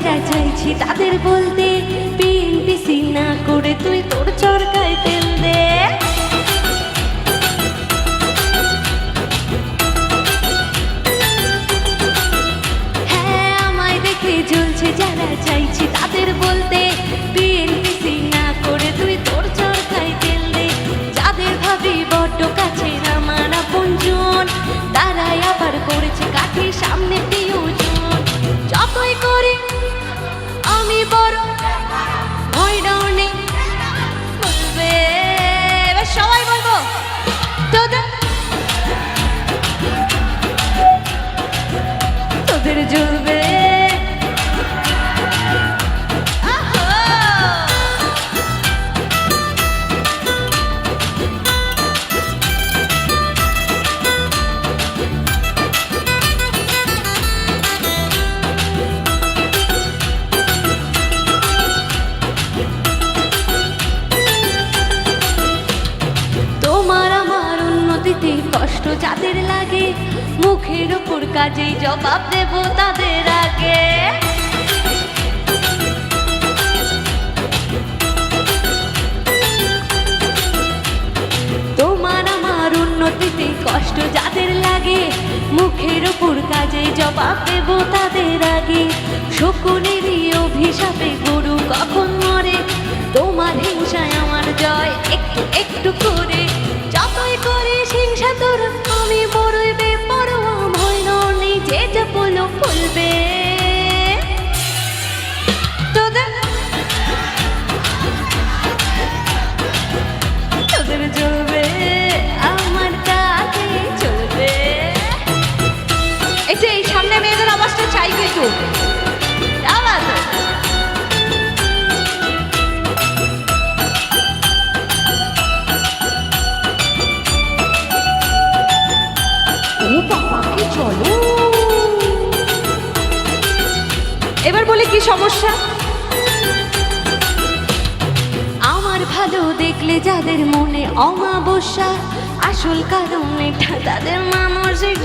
যারা চাইছি তাদের বলতে বিএনপিসি না করে তুই তোর চরকায় তেল দে। হ্যাঁ আমায় দেখে জ্বলছে যারা চাইছি তাদের বলতে বিএনপিসি না করে তুই তোর চরকায় তেল দে। যাদের ভাবি বড্ড কাছের আমার আপনজন তারাই আবার করেছে কাঠি সামনে প্রিয়জন। যতই করি আমি বড় ভয় ডাউনে বলবে এবার সবাই বলবো তোদের জ্বলবে। তোমার আমার উন্নতিতে কষ্ট যাদের লাগে মুখের ওপর কাজেই জবাব দেব তাদের আগে। তোমার আমার উন্নতিতে কষ্ট যাদের লাগে মুখের ওপর কাজেই জবাব দেব তাদের আগে। শকুনেরই অভিশাপে গরু কখন মরে তোমার হিংসায় আমার জয় একটু একটু করে। যতই করিস হিংসা তোর আমি বড়ই বেপরোয়া ভয় নেই যে যা বলো বলবে তোদের তোদের জ্বলবে আমার কাছে চলবে। একটু এই সামনে মেয়েদের আওয়াজটা চাই কিন্তু আওয়াজ। চলো এবার বলে কি সমস্যা। আমার ভালো দেখলে যাদের মনে অমাবস্যা আসল কারণ এটা তাদের মানসিক